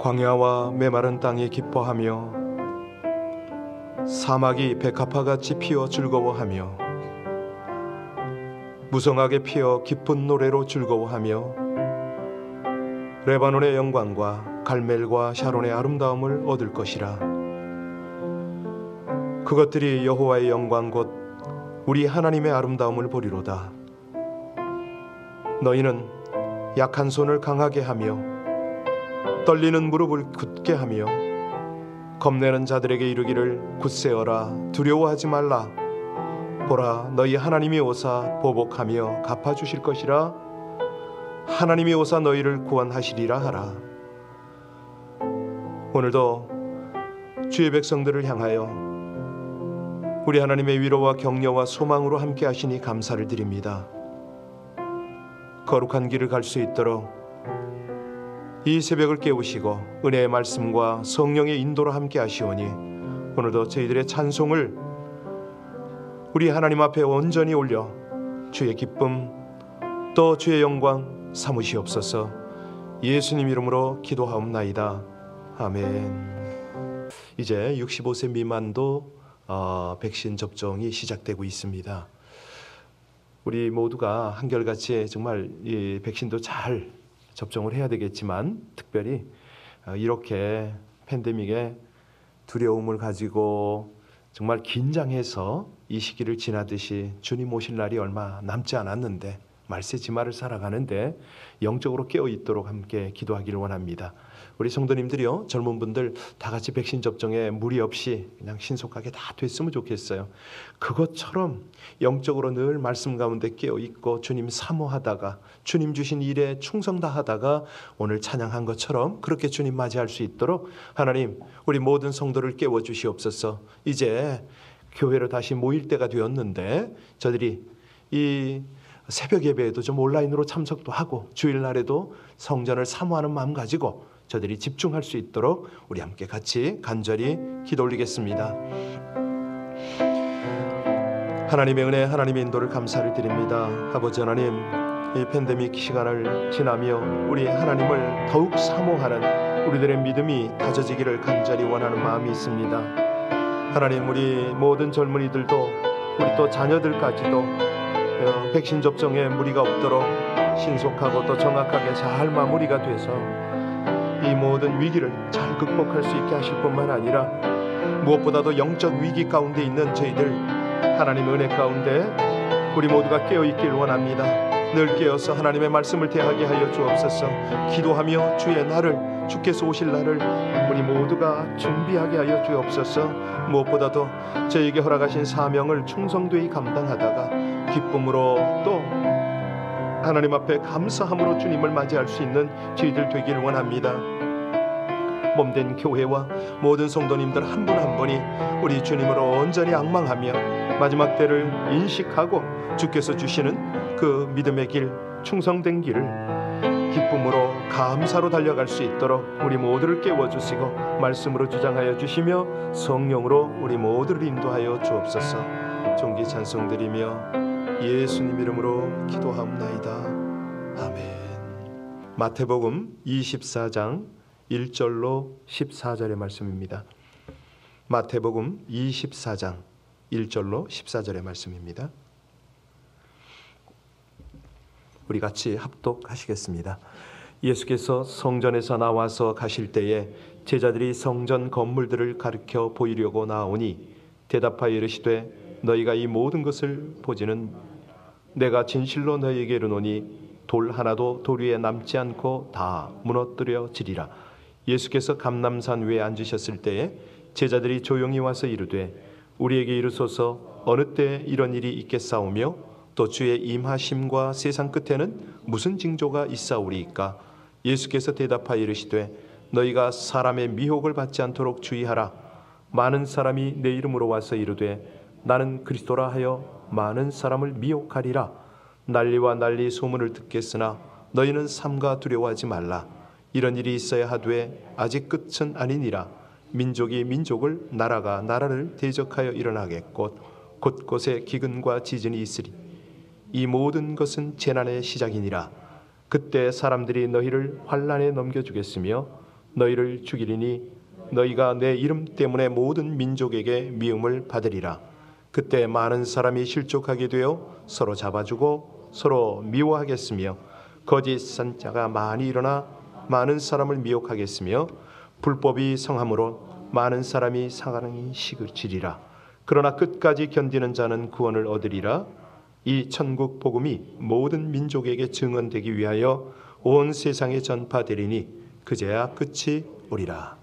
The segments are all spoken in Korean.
광야와 메마른 땅이 기뻐하며 사막이 백합화같이 피어 즐거워하며 무성하게 피어 기쁜 노래로 즐거워하며 레바논의 영광과 갈멜과 샤론의 아름다움을 얻을 것이라. 그것들이 여호와의 영광 곧 우리 하나님의 아름다움을 보리로다. 너희는 약한 손을 강하게 하며 떨리는 무릎을 굳게 하며 겁내는 자들에게 이르기를 굳세어라, 두려워하지 말라. 보라, 너희 하나님이 오사 보복하며 갚아주실 것이라. 하나님이 오사 너희를 구원하시리라 하라. 오늘도 주의 백성들을 향하여 우리 하나님의 위로와 격려와 소망으로 함께 하시니 감사를 드립니다. 거룩한 길을 갈 수 있도록 이 새벽을 깨우시고 은혜의 말씀과 성령의 인도로 함께 하시오니 오늘도 저희들의 찬송을 우리 하나님 앞에 온전히 올려 주의 기쁨 또 주의 영광 삼으시옵소서. 예수님 이름으로 기도하옵나이다. 아멘. 이제 65세 미만도 백신 접종이 시작되고 있습니다. 우리 모두가 한결같이 정말 이 백신도 잘 접종을 해야 되겠지만 특별히 이렇게 팬데믹에 두려움을 가지고 정말 긴장해서 이 시기를 지나듯이 주님 오실 날이 얼마 남지 않았는데 말세지마를 살아가는데 영적으로 깨어있도록 함께 기도하기를 원합니다. 우리 성도님들이요, 젊은 분들 다 같이 백신 접종에 무리 없이 그냥 신속하게 다 됐으면 좋겠어요. 그것처럼 영적으로 늘 말씀 가운데 깨어있고 주님 사모하다가 주님 주신 일에 충성 다하다가 오늘 찬양한 것처럼 그렇게 주님 맞이할 수 있도록 하나님 우리 모든 성도를 깨워주시옵소서. 이제 교회로 다시 모일 때가 되었는데 저들이 이 새벽 예배에도 좀 온라인으로 참석도 하고 주일날에도 성전을 사모하는 마음 가지고 저들이 집중할 수 있도록 우리 함께 같이 간절히 기도 올리겠습니다. 하나님의 은혜, 하나님의 인도를 감사를 드립니다. 아버지 하나님, 이 팬데믹 시간을 지나며 우리 하나님을 더욱 사모하는 우리들의 믿음이 다져지기를 간절히 원하는 마음이 있습니다. 하나님, 우리 모든 젊은이들도 우리 또 자녀들까지도 백신 접종에 무리가 없도록 신속하고 또 정확하게 잘 마무리가 돼서 이 모든 위기를 잘 극복할 수 있게 하실 뿐만 아니라 무엇보다도 영적 위기 가운데 있는 저희들 하나님의 은혜 가운데 우리 모두가 깨어있길 원합니다. 늘 깨어서 하나님의 말씀을 대하게 하여 주옵소서. 기도하며 주의 날을, 주께서 오실 날을 우리 모두가 준비하게 하여 주옵소서. 무엇보다도 저에게 허락하신 사명을 충성되이 감당하다가 기쁨으로 또 하나님 앞에 감사함으로 주님을 맞이할 수 있는 저희들 되길 원합니다. 몸된 교회와 모든 성도님들 한 분 한 분이 우리 주님으로 온전히 앙망하며 마지막 때를 인식하고 주께서 주시는 그 믿음의 길, 충성된 길을 기쁨으로 감사로 달려갈 수 있도록 우리 모두를 깨워주시고 말씀으로 주장하여 주시며 성령으로 우리 모두를 인도하여 주옵소서. 존귀 찬송드리며 예수님 이름으로 기도하옵나이다. 아멘. 마태복음 24장 1절로 14절의 말씀입니다. 마태복음 24장 1절로 14절의 말씀입니다. 우리 같이 합독하시겠습니다. 예수께서 성전에서 나와서 가실 때에 제자들이 성전 건물들을 가르쳐 보이려고 나오니 대답하여 이르시되 너희가 이 모든 것을 보지는 내가 진실로 너희에게 이르노니 돌 하나도 돌 위에 남지 않고 다 무너뜨려지리라. 예수께서 감람산 위에 앉으셨을 때에 제자들이 조용히 와서 이르되 우리에게 이르소서 어느 때 이런 일이 있겠사오며 또 주의 임하심과 세상 끝에는 무슨 징조가 있사오리이까. 예수께서 대답하여 이르시되 너희가 사람의 미혹을 받지 않도록 주의하라. 많은 사람이 내 이름으로 와서 이르되 나는 그리스도라 하여 많은 사람을 미혹하리라. 난리와 난리 소문을 듣겠으나 너희는 삼가 두려워하지 말라. 이런 일이 있어야 하되 아직 끝은 아니니라. 민족이 민족을 나라가 나라를 대적하여 일어나겠고 곳곳에 기근과 지진이 있으리. 이 모든 것은 재난의 시작이니라. 그때 사람들이 너희를 환난에 넘겨주겠으며 너희를 죽이리니 너희가 내 이름 때문에 모든 민족에게 미움을 받으리라. 그때 많은 사람이 실족하게 되어 서로 잡아주고 서로 미워하겠으며 거짓 선자가 많이 일어나 많은 사람을 미혹하겠으며 불법이 성함으로 많은 사람이 사랑이 시그치리라. 그러나 끝까지 견디는 자는 구원을 얻으리라. 이 천국 복음이 모든 민족에게 증언되기 위하여 온 세상에 전파되리니 그제야 끝이 오리라.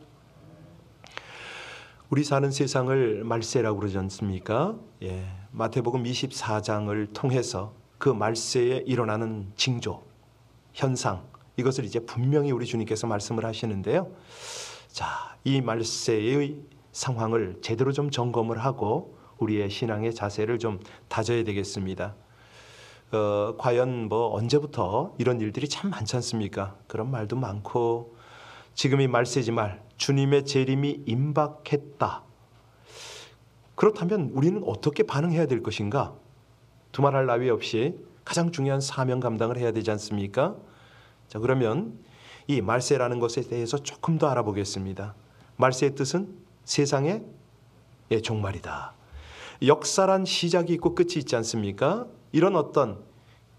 우리 사는 세상을 말세라고 그러지 않습니까? 마태복음 24장을 통해서 그 말세에 일어나는 징조, 현상, 이것을 이제 분명히 우리 주님께서 말씀을 하시는데요. 자, 이 말세의 상황을 제대로 좀 점검을 하고 우리의 신앙의 자세를 좀 다져야 되겠습니다. 과연 언제부터 이런 일들이 참 많지 않습니까? 그런 말도 많고 지금이 말세지 말, 주님의 재림이 임박했다. 그렇다면 우리는 어떻게 반응해야 될 것인가? 두말할 나위 없이 가장 중요한 사명 감당을 해야 되지 않습니까? 자, 그러면 이 말세라는 것에 대해서 조금 더 알아보겠습니다. 말세의 뜻은 세상의 종말이다. 역사란 시작이 있고 끝이 있지 않습니까? 이런 어떤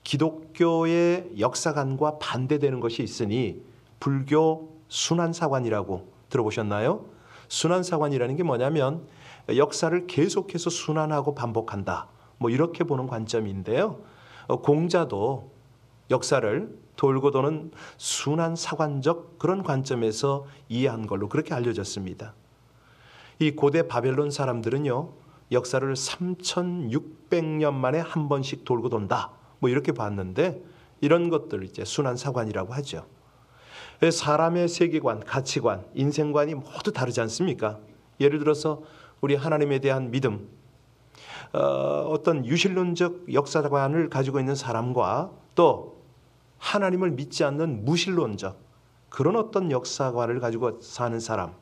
기독교의 역사관과 반대되는 것이 있으니 불교 순환사관이라고 들어보셨나요? 순환사관이라는 게 뭐냐면 역사를 계속해서 순환하고 반복한다. 이렇게 보는 관점인데요. 공자도 역사를 돌고 도는 순환사관적 그런 관점에서 이해한 걸로 그렇게 알려졌습니다. 이 고대 바벨론 사람들은요, 역사를 3600년 만에 한 번씩 돌고 돈다. 이렇게 봤는데 이런 것들 이제 순환사관이라고 하죠. 사람의 세계관, 가치관, 인생관이 모두 다르지 않습니까? 예를 들어서 우리 하나님에 대한 믿음, 어떤 유실론적 역사관을 가지고 있는 사람과 또 하나님을 믿지 않는 무신론적 그런 어떤 역사관을 가지고 사는 사람,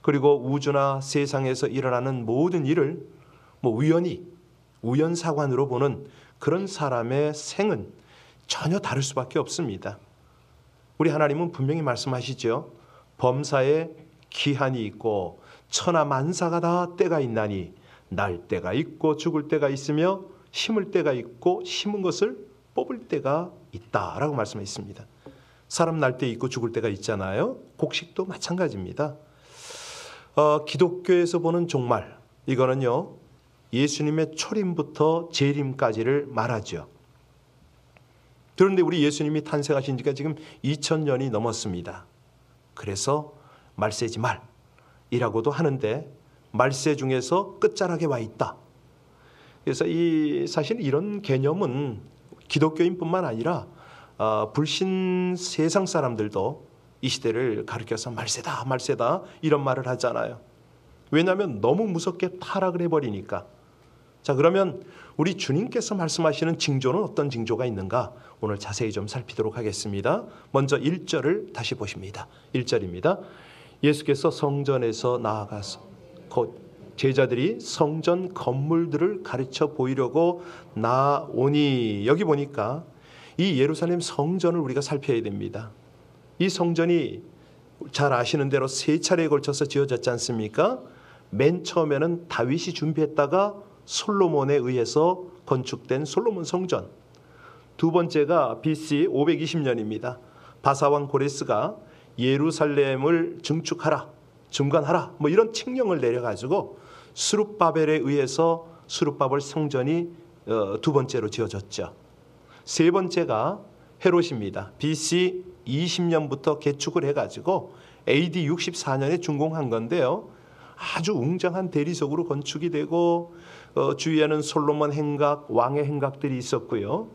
그리고 우주나 세상에서 일어나는 모든 일을 우연히 우연사관으로 보는 그런 사람의 생은 전혀 다를 수밖에 없습니다. 우리 하나님은 분명히 말씀하시죠. 범사에 기한이 있고 천하만사가 다 때가 있나니 날 때가 있고 죽을 때가 있으며 심을 때가 있고 심은 것을 뽑을 때가 있다라고 말씀했습니다. 사람 날 때 있고 죽을 때가 있잖아요. 곡식도 마찬가지입니다. 기독교에서 보는 종말, 이거는요 예수님의 초림부터 재림까지를 말하죠. 그런데 우리 예수님이 탄생하신 지가 지금 2000년이 넘었습니다. 그래서 말세지 말이라고도 하는데 말세 중에서 끝자락에 와 있다. 그래서 사실 이런 개념은 기독교인뿐만 아니라 불신 세상 사람들도 이 시대를 가리켜서 말세다 말세다 이런 말을 하잖아요. 왜냐하면 너무 무섭게 타락을 해버리니까. 자, 그러면 우리 주님께서 말씀하시는 징조는 어떤 징조가 있는가? 오늘 자세히 좀 살피도록 하겠습니다. 먼저 1절을 다시 보십니다. 1절입니다. 예수께서 성전에서 나아가서 곧 제자들이 성전 건물들을 가르쳐 보이려고 나오니, 여기 보니까 이 예루살렘 성전을 우리가 살펴야 됩니다. 이 성전이 잘 아시는 대로 세 차례에 걸쳐서 지어졌지 않습니까? 맨 처음에는 다윗이 준비했다가 솔로몬에 의해서 건축된 솔로몬 성전. 두 번째가 BC 520년입니다. 바사왕 고레스가 예루살렘을 증축하라, 중간하라 이런 칙령을 내려가지고 스룹바벨에 의해서 스룹바벨 성전이 두 번째로 지어졌죠. 세 번째가 헤롯입니다. BC 20년부터 개축을 해가지고 AD 64년에 준공한 건데요. 아주 웅장한 대리석으로 건축이 되고 주위에는 솔로몬 행각, 왕의 행각들이 있었고요.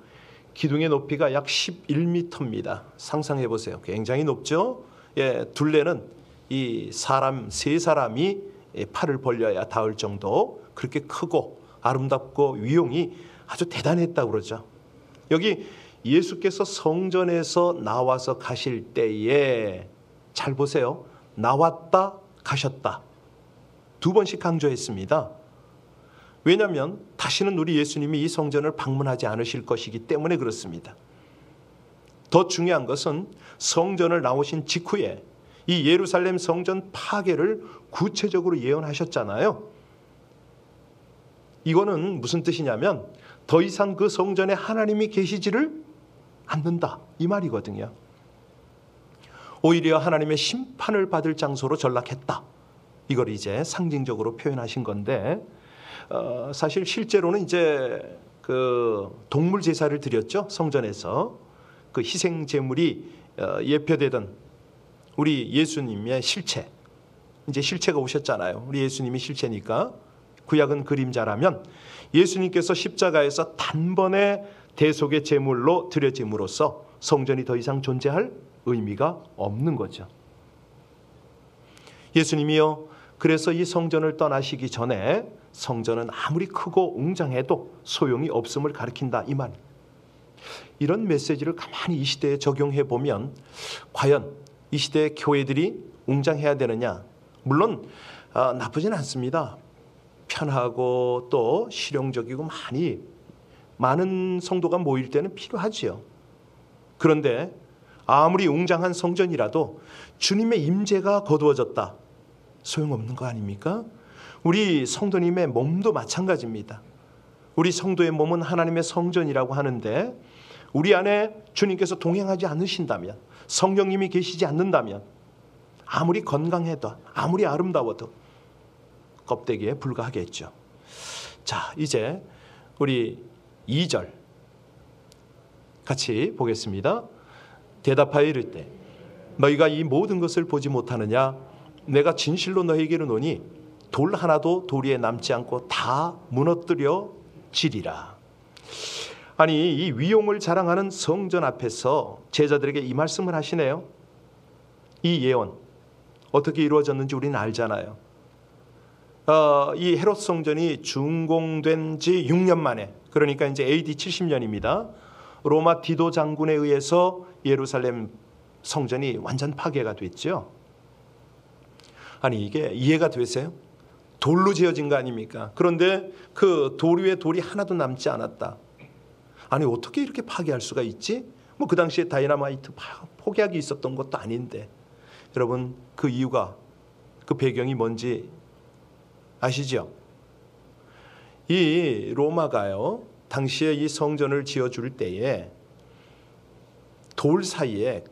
기둥의 높이가 약 11m입니다. 상상해 보세요. 굉장히 높죠. 둘레는 이 세 사람이 팔을 벌려야 닿을 정도 그렇게 크고 아름답고 위용이 아주 대단했다고 그러죠. 여기 예수께서 성전에서 나와서 가실 때에 잘 보세요. 나왔다 가셨다 두 번씩 강조했습니다. 왜냐하면 다시는 우리 예수님이 이 성전을 방문하지 않으실 것이기 때문에 그렇습니다. 더 중요한 것은 성전을 나오신 직후에 이 예루살렘 성전 파괴를 구체적으로 예언하셨잖아요. 이거는 무슨 뜻이냐면 더 이상 그 성전에 하나님이 계시지를 않는다 이 말이거든요. 오히려 하나님의 심판을 받을 장소로 전락했다. 이걸 이제 상징적으로 표현하신 건데 사실 실제로는 이제 그 동물 제사를 드렸죠. 성전에서 그 희생 제물이 예표되던 우리 예수님의 실체, 이제 실체가 오셨잖아요. 우리 예수님이 실체니까 구약은 그림자라면 예수님께서 십자가에서 단번에 대속의 제물로 드려짐으로써 성전이 더 이상 존재할 의미가 없는 거죠. 예수님이요, 그래서 이 성전을 떠나시기 전에 성전은 아무리 크고 웅장해도 소용이 없음을 가리킨다 이 말. 이런 메시지를 가만히 이 시대에 적용해 보면 과연 이 시대의 교회들이 웅장해야 되느냐? 물론 나쁘진 않습니다. 편하고 또 실용적이고 많은 성도가 모일 때는 필요하지요. 그런데 아무리 웅장한 성전이라도 주님의 임재가 거두어졌다. 소용없는 거 아닙니까? 우리 성도님의 몸도 마찬가지입니다. 우리 성도의 몸은 하나님의 성전이라고 하는데 우리 안에 주님께서 동행하지 않으신다면, 성령님이 계시지 않는다면 아무리 건강해도 아무리 아름다워도 껍데기에 불과하겠죠. 자, 이제 우리 2절 같이 보겠습니다. 대답하여 이르되 너희가 이 모든 것을 보지 못하느냐? 내가 진실로 너희에게 이르노니 돌 하나도 도리에 남지 않고 다 무너뜨려 지리라. 아니, 이 위용을 자랑하는 성전 앞에서 제자들에게 이 말씀을 하시네요. 이 예언 어떻게 이루어졌는지 우리는 알잖아요. 이 헤롯 성전이 준공된 지 6년 만에, 그러니까 이제 AD 70년입니다. 로마 디도 장군에 의해서 예루살렘 성전이 완전 파괴가 됐죠. 아니, 이게 이해가 되세요? 돌로 지어진 거 아닙니까? 그런데 그 돌 위에 돌이 하나도 남지 않았다. 아니, 어떻게 이렇게 파괴할 수가 있지? 뭐 그 당시에 다이너마이트 폭약이 있었던 것도 아닌데. 여러분, 그 이유가, 그 배경이 뭔지 아시죠? 이 로마가요, 당시에 이 성전을 지어줄 때에 돌 사이에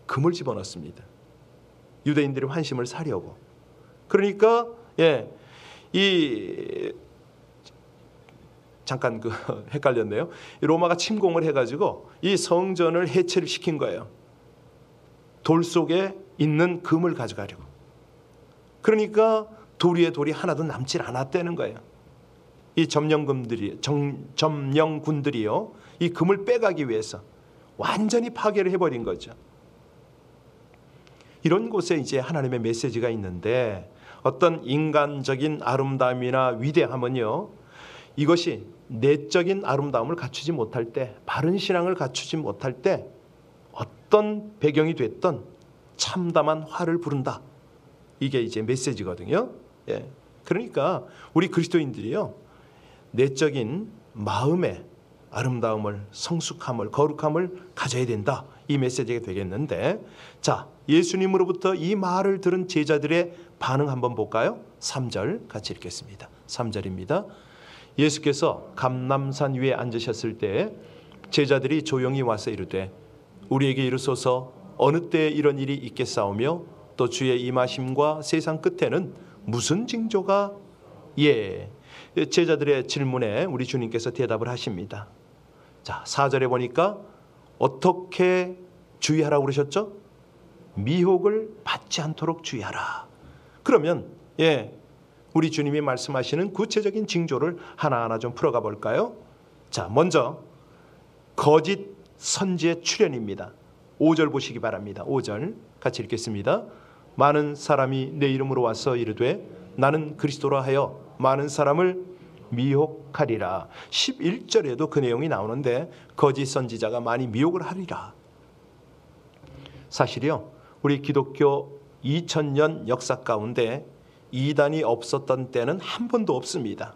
금을 집어넣습니다. 유대인들이 환심을 사려고. 그러니까 잠깐 헷갈렸네요. 로마가 침공을 해가지고 이 성전을 해체를 시킨 거예요. 돌 속에 있는 금을 가져가려고. 그러니까 돌 위에 돌이 하나도 남질 않았다는 거예요. 이 점령군들이요, 이 금을 빼가기 위해서 완전히 파괴를 해버린 거죠. 이런 곳에 이제 하나님의 메시지가 있는데 어떤 인간적인 아름다움이나 위대함은요, 이것이 내적인 아름다움을 갖추지 못할 때, 바른 신앙을 갖추지 못할 때 어떤 배경이 됐던 참담한 화를 부른다. 이게 이제 메시지거든요. 그러니까 우리 그리스도인들이요, 내적인 마음의 아름다움을, 성숙함을, 거룩함을 가져야 된다. 이 메시지가 되겠는데, 자, 예수님으로부터 이 말을 들은 제자들의 반응 한번 볼까요? 3절 같이 읽겠습니다. 3절입니다. 예수께서 감람산 위에 앉으셨을 때 제자들이 조용히 와서 이르되 우리에게 이르소서 어느 때에 이런 일이 있겠사오며 또 주의 임하심과 세상 끝에는 무슨 징조가? 제자들의 질문에 우리 주님께서 대답을 하십니다. 자, 4절에 보니까 어떻게 주의하라고 그러셨죠? 미혹을 받지 않도록 주의하라. 그러면 우리 주님이 말씀하시는 구체적인 징조를 하나하나 좀 풀어가 볼까요? 자, 먼저 거짓 선지의 출현입니다. 5절 보시기 바랍니다. 5절 같이 읽겠습니다. 많은 사람이 내 이름으로 와서 이르되 나는 그리스도라 하여 많은 사람을 미혹하리라. 11절에도 그 내용이 나오는데 거짓 선지자가 많이 미혹을 하리라. 사실이요, 우리 기독교 2000년 역사 가운데 이단이 없었던 때는 한 번도 없습니다.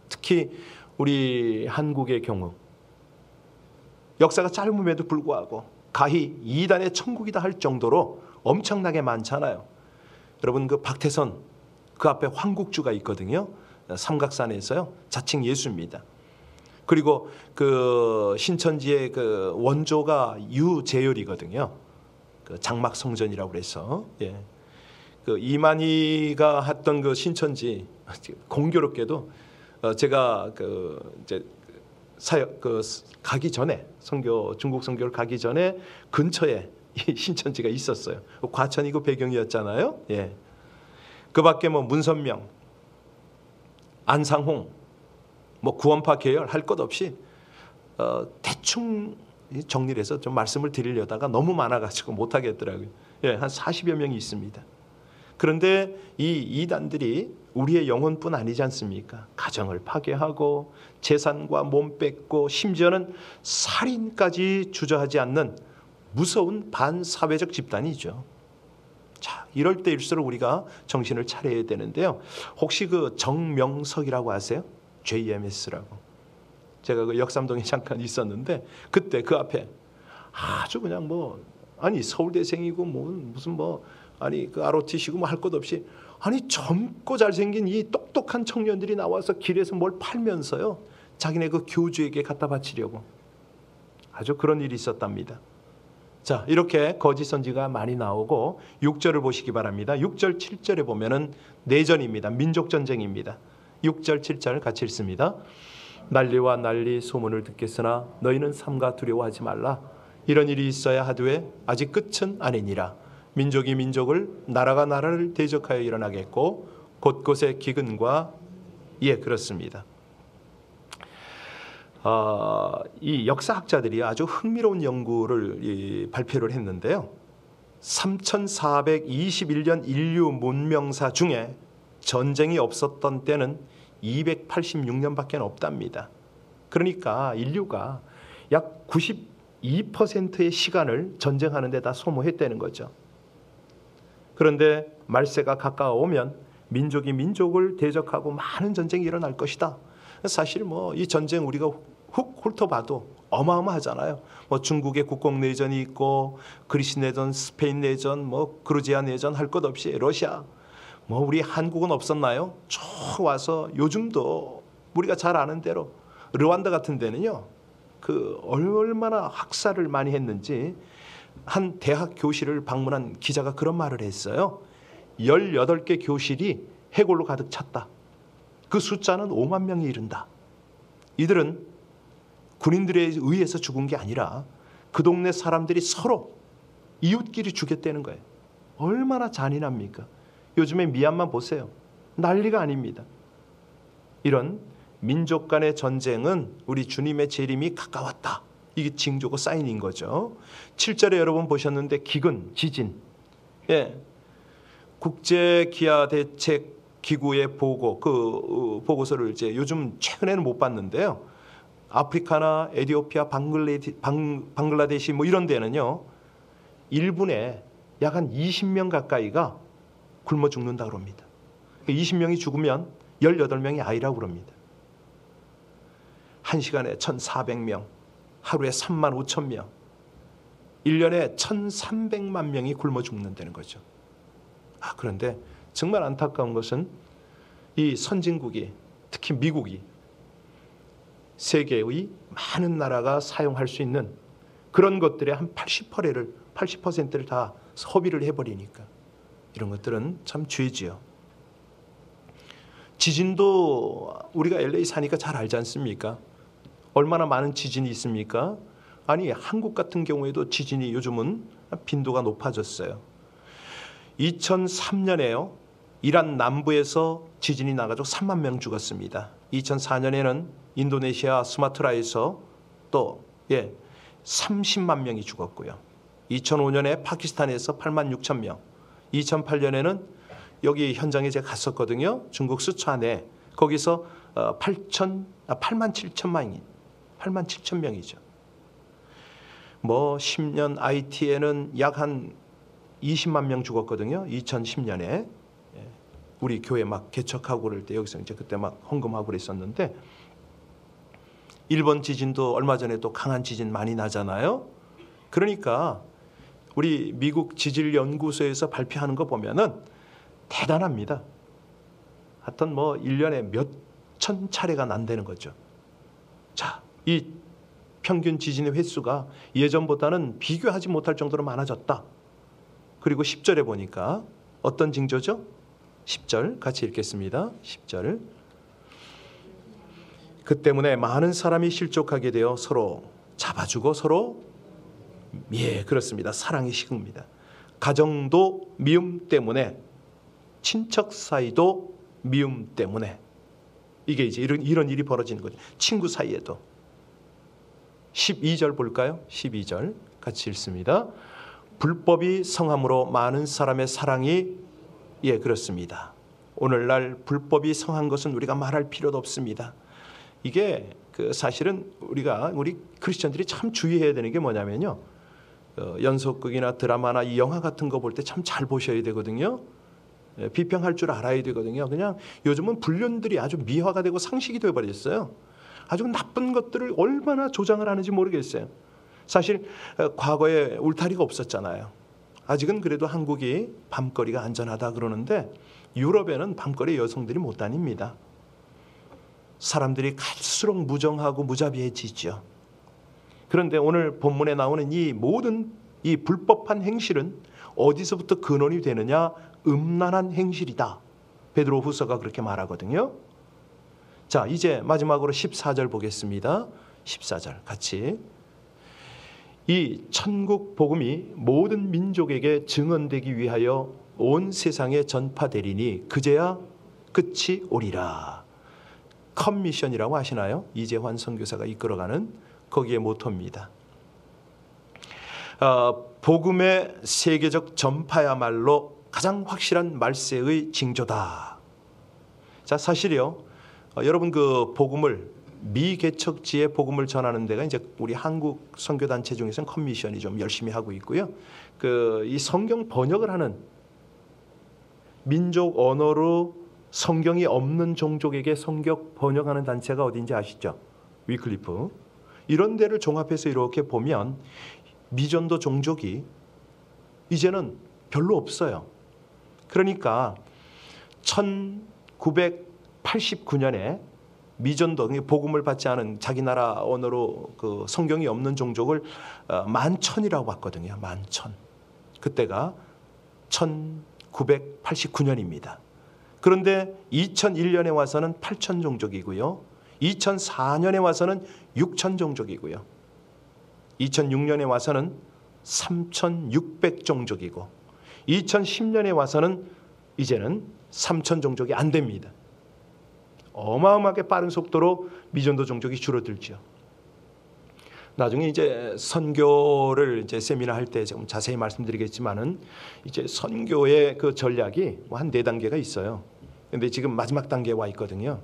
특히 우리 한국의 경우 역사가 짧음에도 불구하고 가히 이단의 천국이다 할 정도로 엄청나게 많잖아요. 여러분 그 박태선 그 앞에 황국주가 있거든요. 삼각산에서요. 자칭 예수입니다. 그리고 그 신천지의 그 원조가 유재열이거든요. 그 장막 성전이라고 그래서 예. 그 이만희가 했던 그 신천지 공교롭게도 제가 그 이제 사역 그 가기 전에 선교 중국 선교를 가기 전에 근처에 이 신천지가 있었어요. 과천이고 배경이었잖아요. 예. 그밖에 뭐 문선명, 안상홍, 뭐 구원파 계열 할 것 없이 대충 정리를 해서 좀 말씀을 드리려다가 너무 많아가지고 못하겠더라고요. 예, 한 40여 명이 있습니다. 그런데 이 이단들이 우리의 영혼뿐 아니지 않습니까? 가정을 파괴하고 재산과 몸 뺏고 심지어는 살인까지 주저하지 않는 무서운 반사회적 집단이죠. 자, 이럴 때일수록 우리가 정신을 차려야 되는데요. 혹시 그 정명석이라고 아세요? JMS라고. 제가 그 역삼동에 잠깐 있었는데 그때 그 앞에 아주 그냥 뭐 아니 서울대생이고 뭐 무슨 뭐 아니 그 ROTC고 뭐 할 것 없이 아니 젊고 잘생긴 이 똑똑한 청년들이 나와서 길에서 뭘 팔면서요. 자기네 그 교주에게 갖다 바치려고 아주 그런 일이 있었답니다. 자, 이렇게 거짓 선지가 많이 나오고 6절을 보시기 바랍니다. 6절 7절에 보면은 내전입니다. 민족 전쟁입니다. 6절 7절 같이 읽습니다. 난리와 난리 소문을 듣겠으나 너희는 삼가 두려워하지 말라. 이런 일이 있어야 하되 아직 끝은 아니니라. 민족이 민족을 나라가 나라를 대적하여 일어나겠고 곳곳에 기근과 예 그렇습니다. 이 역사학자들이 아주 흥미로운 연구를 발표를 했는데요. 3421년 인류 문명사 중에 전쟁이 없었던 때는 286년밖에 없답니다. 그러니까 인류가 약 92%의 시간을 전쟁하는 데다 소모했다는 거죠. 그런데 말세가 가까워오면 민족이 민족을 대적하고 많은 전쟁이 일어날 것이다. 사실 뭐 이 전쟁 우리가 훅 훑어봐도 어마어마하잖아요. 뭐 중국의 국공 내전이 있고 그리스 내전, 스페인 내전, 뭐 그루지아 내전 할 것 없이 러시아, 뭐 우리 한국은 없었나요? 쭉 와서 요즘도 우리가 잘 아는 대로 르완다 같은 데는요. 그 얼마나 학살을 많이 했는지 한 대학 교실을 방문한 기자가 그런 말을 했어요. 18개 교실이 해골로 가득 찼다. 그 숫자는 5만 명에 이른다. 이들은 군인들에 의해서 죽은 게 아니라 그 동네 사람들이 서로 이웃끼리 죽였다는 거예요. 얼마나 잔인합니까? 요즘에 미얀마 보세요. 난리가 아닙니다. 이런 민족 간의 전쟁은 우리 주님의 재림이 가까웠다. 이게 징조고 사인인 거죠. 7절에 여러분 보셨는데 기근, 지진. 예. 국제기아대책기구의 보고, 그 보고서를 이제 요즘 최근에는 못 봤는데요. 아프리카나 에티오피아, 방글라데시 뭐 이런 데는요. 1분에 약 한 20명 가까이가 굶어 죽는다 그럽니다. 20명이 죽으면 18명이 아이라고 그럽니다. 1시간에 1,400명, 하루에 3만 5천 명, 1년에 1,300만 명이 굶어 죽는다는 거죠. 그런데 정말 안타까운 것은 이 선진국이, 특히 미국이 세계의 많은 나라가 사용할 수 있는 그런 것들의 한 80%를 다 소비를 해버리니까 이런 것들은 참 죄지요. 지진도 우리가 LA 사니까 잘 알지 않습니까? 얼마나 많은 지진이 있습니까? 아니 한국 같은 경우에도 지진이 요즘은 빈도가 높아졌어요. 2003년에요. 이란 남부에서 지진이 나가지고 3만 명 죽었습니다. 2004년에는 인도네시아 수마트라에서 또 30만 명이 죽었고요. 2005년에 파키스탄에서 8만 6천 명. 2008년에는 여기 현장에 제가 갔었거든요. 중국 스촨에 거기서 8만 7천 명이죠. 뭐 10년 IT에는 약 한 20만 명 죽었거든요. 2010년에 우리 교회 막 개척하고 그럴 때 여기서 이제 그때 막 헌금하고 그랬었는데 일본 지진도 얼마 전에 또 강한 지진 많이 나잖아요. 그러니까 우리 미국 지질연구소에서 발표하는 거 보면은 대단합니다. 하여튼 뭐 1년에 몇천 차례가 난다는 거죠. 자, 이 평균 지진의 횟수가 예전보다는 비교하지 못할 정도로 많아졌다. 그리고 10절에 보니까 어떤 징조죠? 10절 같이 읽겠습니다. 10절. 그 때문에 많은 사람이 실족하게 되어 서로 잡아주고 서로 그렇습니다. 사랑이 식습니다. 가정도 미움 때문에, 친척 사이도 미움 때문에, 이게 이제 이런 일이 벌어지는 거죠. 친구 사이에도. 12절 볼까요? 12절 같이 읽습니다. 불법이 성함으로 많은 사람의 사랑이 그렇습니다. 오늘날 불법이 성한 것은 우리가 말할 필요도 없습니다. 이게 사실은 우리 크리스천들이 참 주의해야 되는 게 뭐냐면요. 연속극이나 드라마나 이 영화 같은 거 볼 때 참 잘 보셔야 되거든요. 비평할 줄 알아야 되거든요. 그냥 요즘은 불륜들이 아주 미화가 되고 상식이 되어버렸어요. 아주 나쁜 것들을 얼마나 조장을 하는지 모르겠어요. 사실 과거에 울타리가 없었잖아요. 아직은 그래도 한국이 밤거리가 안전하다 그러는데 유럽에는 밤거리 여성들이 못 다닙니다. 사람들이 갈수록 무정하고 무자비해지죠. 그런데 오늘 본문에 나오는 이 모든 이 불법한 행실은 어디서부터 근원이 되느냐? 음란한 행실이다. 베드로후서가 그렇게 말하거든요. 자, 이제 마지막으로 14절 보겠습니다. 14절 같이. 이 천국 복음이 모든 민족에게 증언되기 위하여 온 세상에 전파되리니 그제야 끝이 오리라. 컴미션이라고 아시나요? 이재환 선교사가 이끌어가는 거기에 모토입니다. 복음의 세계적 전파야말로 가장 확실한 말세의 징조다. 자, 사실이요. 여러분 그 복음을 미개척지에 복음을 전하는 데가 이제 우리 한국 선교 단체 중에서는 컴미션이 좀 열심히 하고 있고요. 이 성경 번역을 하는 민족 언어로 성경이 없는 종족에게 성경 번역하는 단체가 어딘지 아시죠? 위클리프. 이런 데를 종합해서 이렇게 보면 미전도 종족이 이제는 별로 없어요. 그러니까 1989년에 미전도 복음을 받지 않은 자기 나라 언어로 그 성경이 없는 종족을 11,000이라고 봤거든요. 11,000. 그때가 1989년입니다. 그런데 2001년에 와서는 8,000 종족이고요. 2004년에 와서는 6,000 종족이고요. 2006년에 와서는 3,600 종족이고 2010년에 와서는 이제는 3,000 종족이 안 됩니다. 어마어마하게 빠른 속도로 미전도 종족이 줄어들죠. 나중에 이제 선교를 이제 세미나 할 때 좀 자세히 말씀드리겠지만은 이제 선교의 그 전략이 한 4단계가 있어요. 근데 지금 마지막 단계에 와 있거든요.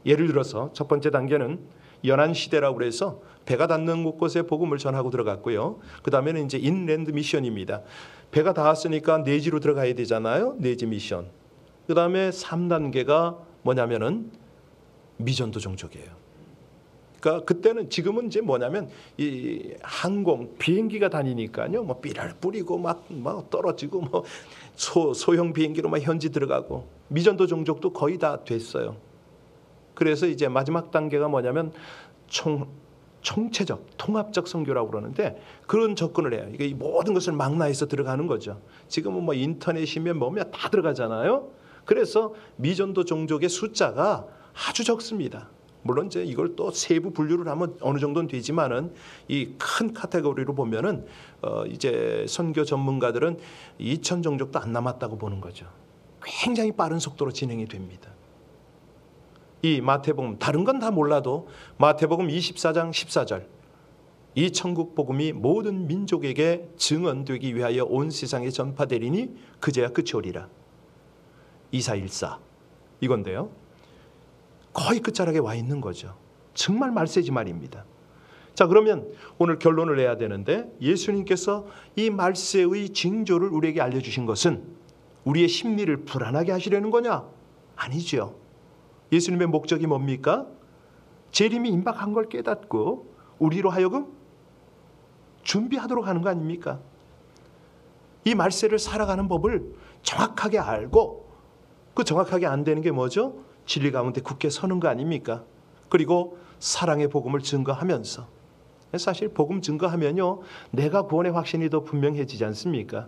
예를 들어서 첫 번째 단계는 연안 시대라고 그래서 배가 닿는 곳곳에 복음을 전하고 들어갔고요. 그 다음에는 이제 인랜드 미션입니다. 배가 닿았으니까 내지로 들어가야 되잖아요. 내지 미션. 그 다음에 3단계가 뭐냐면은 미전도 종족이에요. 그러니까 그때는 지금은 이제 뭐냐면 이 항공 비행기가 다니니까요. 뭐 삐랄 뿌리고 막 떨어지고 뭐 소형 비행기로 막 현지 들어가고 미전도 종족도 거의 다 됐어요. 그래서 이제 마지막 단계가 뭐냐면 총체적, 통합적 선교라고 그러는데 그런 접근을 해요. 이게 모든 것을 망라해서 들어가는 거죠. 지금은 뭐 인터넷이면 뭐면 다 들어가잖아요. 그래서 미전도 종족의 숫자가 아주 적습니다. 물론 이제 이걸 또 세부 분류를 하면 어느 정도는 되지만은 이 큰 카테고리로 보면은 이제 선교 전문가들은 2,000 종족도 안 남았다고 보는 거죠. 굉장히 빠른 속도로 진행이 됩니다. 이 마태복음 다른 건 다 몰라도 마태복음 24장 14절 이 천국 복음이 모든 민족에게 증언되기 위하여 온 세상에 전파되리니 그제야 끝이 오리라. 2414 이건데요. 거의 끝자락에 와 있는 거죠. 정말 말세지 말입니다. 자, 그러면 오늘 결론을 내야 되는데 예수님께서 이 말세의 징조를 우리에게 알려주신 것은 우리의 심리를 불안하게 하시려는 거냐? 아니죠. 예수님의 목적이 뭡니까? 재림이 임박한 걸 깨닫고 우리로 하여금 준비하도록 하는 거 아닙니까? 이 말세를 살아가는 법을 정확하게 알고, 그 정확하게 안 되는 게 뭐죠? 진리 가운데 굳게 서는 거 아닙니까? 그리고 사랑의 복음을 증거하면서, 사실 복음 증거하면요, 내가 구원의 확신이 더 분명해지지 않습니까?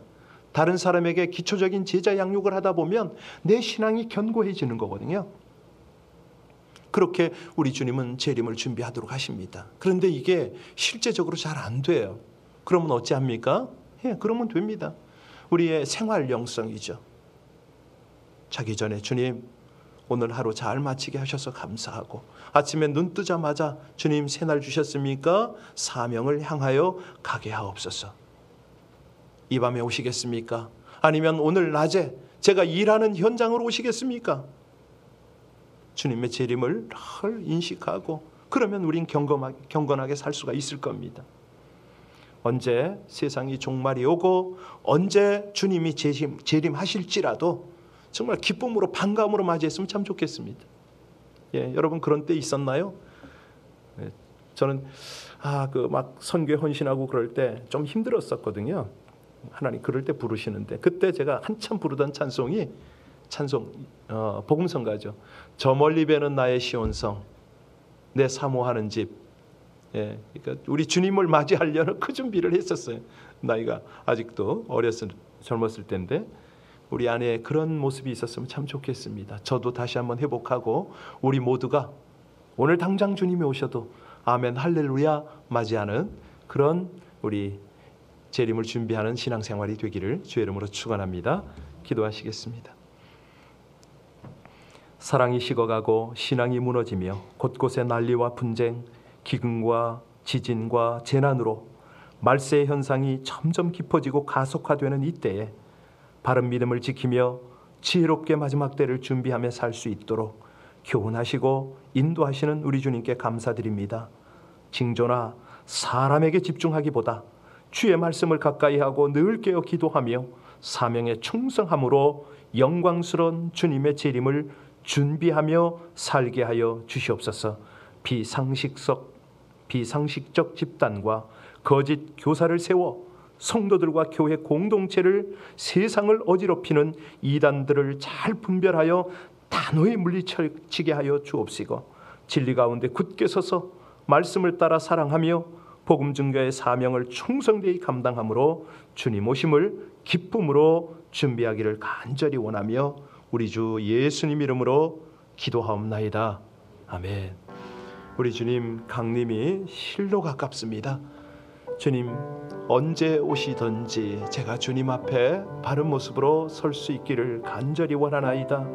다른 사람에게 기초적인 제자 양육을 하다 보면 내 신앙이 견고해지는 거거든요. 그렇게 우리 주님은 재림을 준비하도록 하십니다. 그런데 이게 실제적으로 잘 안 돼요. 그러면 어찌합니까? 그러면 됩니다. 우리의 생활 영성이죠. 자기 전에 주님, 오늘 하루 잘 마치게 하셔서 감사하고, 아침에 눈 뜨자마자 주님 새날 주셨습니까? 사명을 향하여 가게 하옵소서. 이 밤에 오시겠습니까? 아니면 오늘 낮에 제가 일하는 현장으로 오시겠습니까? 주님의 재림을 늘 인식하고, 그러면 우린 경건하게 살 수가 있을 겁니다. 언제 세상이 종말이 오고 언제 주님이 재림하실지라도 정말 기쁨으로 반가움으로 맞이했으면 참 좋겠습니다. 여러분 그런 때 있었나요? 저는 막 선교에 헌신하고 그럴 때 좀 힘들었었거든요. 하나님 그럴 때 부르시는데, 그때 제가 한참 부르던 찬송이 복음성가죠. 저 멀리 배는 나의 시온성, 내 사모하는 집. 그러니까 우리 주님을 맞이하려는 그 준비를 했었어요. 나이가 아직도 젊었을 때인데 우리 안에 그런 모습이 있었으면 참 좋겠습니다. 저도 다시 한번 회복하고 우리 모두가 오늘 당장 주님이 오셔도 아멘 할렐루야 맞이하는 그런 우리 재림을 준비하는 신앙생활이 되기를 주의 이름으로 축원합니다. 기도하시겠습니다. 사랑이 식어가고 신앙이 무너지며 곳곳에 난리와 분쟁, 기근과 지진과 재난으로 말세의 현상이 점점 깊어지고 가속화되는 이때에 바른 믿음을 지키며 지혜롭게 마지막 때를 준비하며 살 수 있도록 교훈하시고 인도하시는 우리 주님께 감사드립니다. 징조나 사람에게 집중하기보다 주의 말씀을 가까이 하고 늘 깨어 기도하며 사명에 충성함으로 영광스러운 주님의 재림을 준비하며 살게 하여 주시옵소서. 비상식적 집단과 거짓 교사를 세워 성도들과 교회 공동체를 세상을 어지럽히는 이단들을 잘 분별하여 단호히 물리치게 하여 주옵시고, 진리 가운데 굳게 서서 말씀을 따라 사랑하며 복음 증거의 사명을 충성되이 감당함으로 주님 오심을 기쁨으로 준비하기를 간절히 원하며 우리 주 예수님 이름으로 기도하옵나이다. 아멘. 우리 주님 강림이 실로 가깝습니다. 주님 언제 오시든지 제가 주님 앞에 바른 모습으로 설 수 있기를 간절히 원하나이다.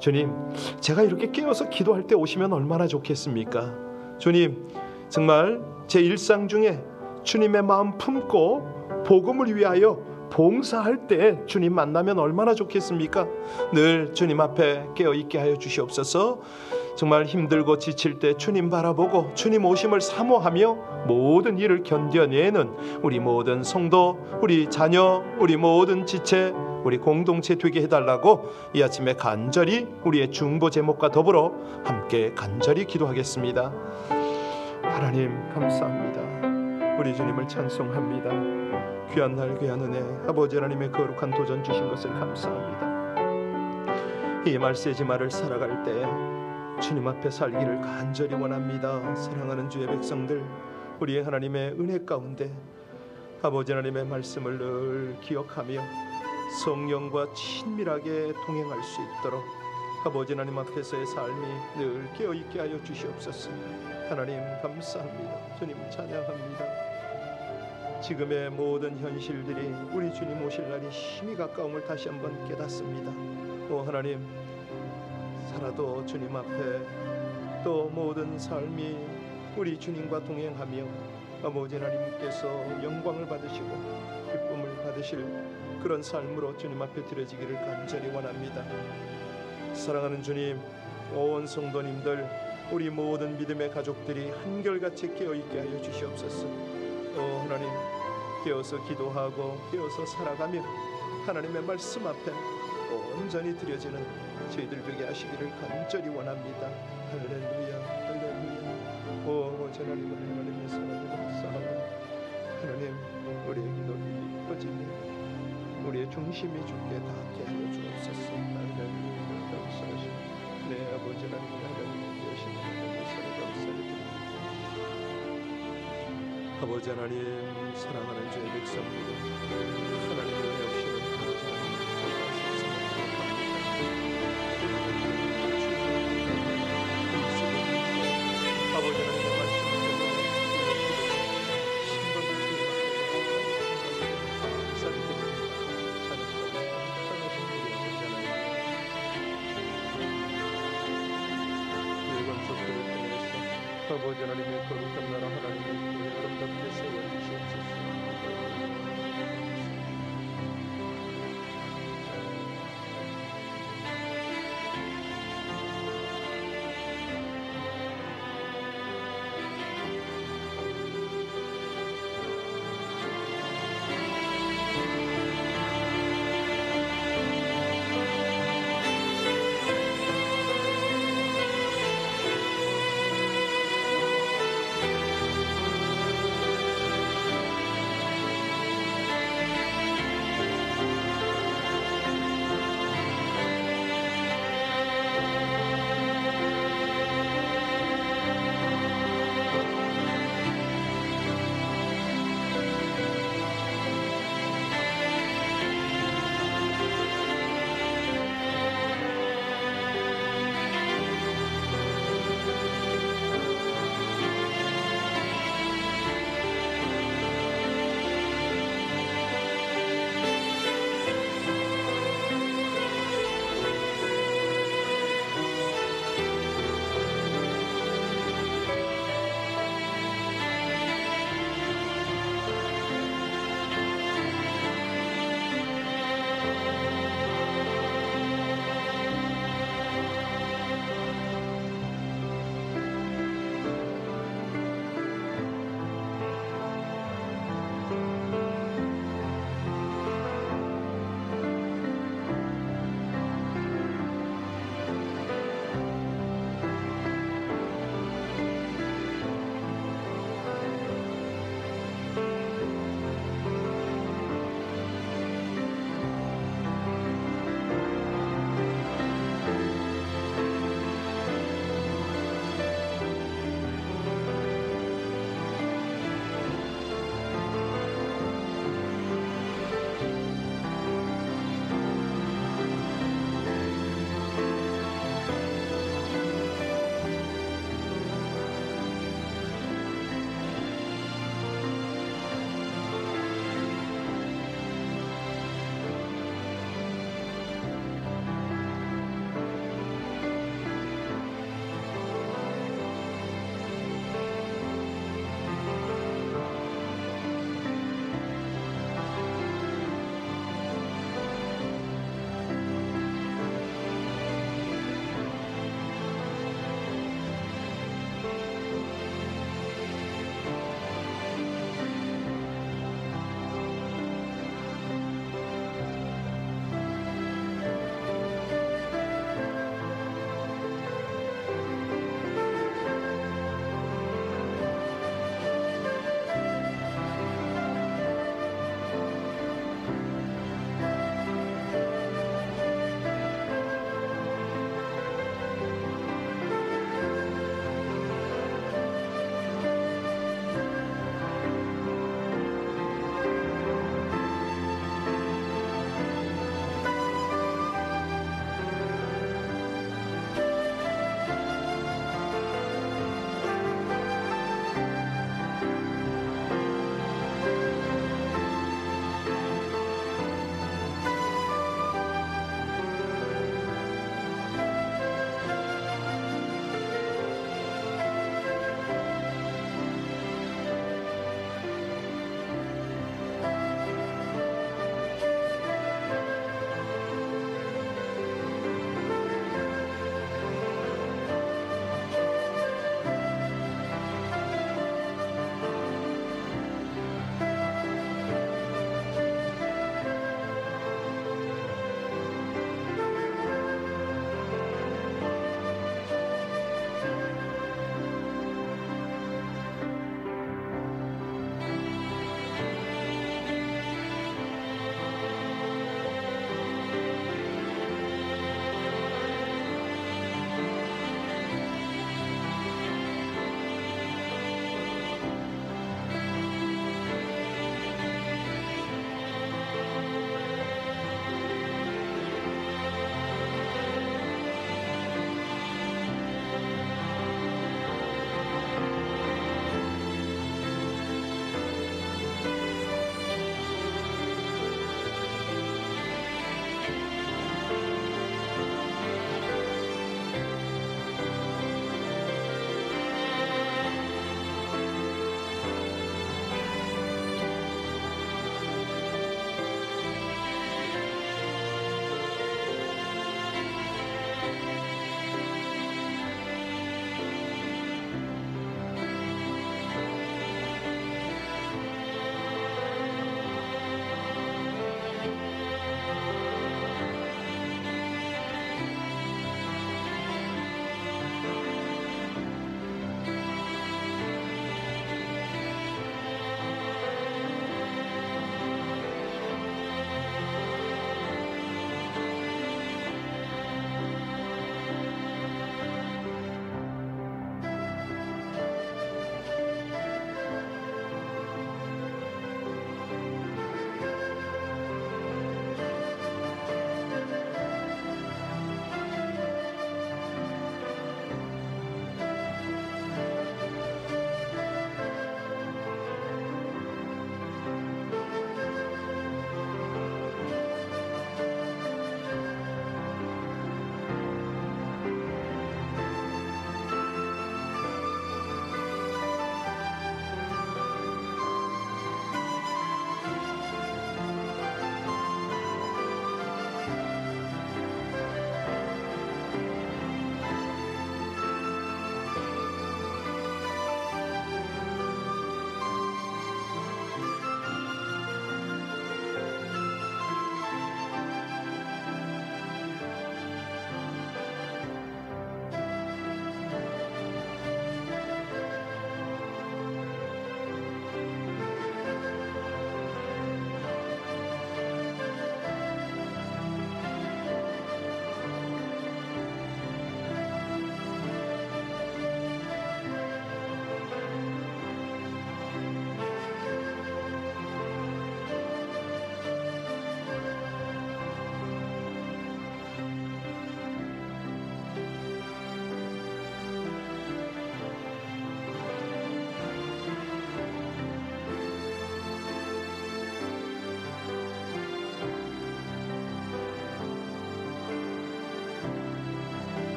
주님, 제가 이렇게 깨어서 기도할 때 오시면 얼마나 좋겠습니까? 주님, 정말 제 일상 중에 주님의 마음 품고 복음을 위하여 봉사할 때 주님 만나면 얼마나 좋겠습니까? 늘 주님 앞에 깨어있게 하여 주시옵소서. 정말 힘들고 지칠 때 주님 바라보고 주님 오심을 사모하며 모든 일을 견뎌내는 우리 모든 성도, 우리 자녀, 우리 모든 지체, 우리 공동체 되게 해달라고 이 아침에 간절히 우리의 중보 제목과 더불어 함께 간절히 기도하겠습니다. 하나님 감사합니다. 우리 주님을 찬송합니다. 귀한 날 귀한 은혜 아버지 하나님의 거룩한 도전 주신 것을 감사합니다. 이 말세지마를 살아갈 때 주님 앞에 살기를 간절히 원합니다. 사랑하는 주의 백성들, 우리의 하나님의 은혜 가운데 아버지 하나님의 말씀을 늘 기억하며 성령과 친밀하게 동행할 수 있도록 아버지 하나님 앞에서의 삶이 늘 깨어있게 하여 주시옵소서. 하나님 감사합니다. 주님 찬양합니다. 지금의 모든 현실들이 우리 주님 오실 날이 힘이 가까움을 다시 한번 깨닫습니다. 오 하나님, 살아도 주님 앞에 또 모든 삶이 우리 주님과 동행하며 아버지 하나님께서 영광을 받으시고 기쁨을 받으실 그런 삶으로 주님 앞에 드려지기를 간절히 원합니다. 사랑하는 주님, 온 성도님들, 우리 모든 믿음의 가족들이 한결같이 깨어있게 하여 주시옵소서. 하나님, 깨어서 기도하고 깨어서 살아가며 하나님의 말씀 앞에 온전히 드려지는 저희들 되게 하시기를 간절히 원합니다. 할렐루야, 할렐루야. 하나님은 하나님의 사랑을 감사하고 하나님 우리의 기도를 이끌어주니 우리의 중심이 주께 닿게 하여 주옵소서. 하나님 감사하십니다. 내 아버지 하나님 되시는 하나님의 손에 감사드립니다. 아버지 하나님 사랑하는 주의 백성들을 하나님의 은혜 없이는 아버지 하나님 아버지 하나님의 말씀 때문에 신방을 아버지 하나님의 거룩한 나라 하나님의 교회 아름답게 세워주시옵소서.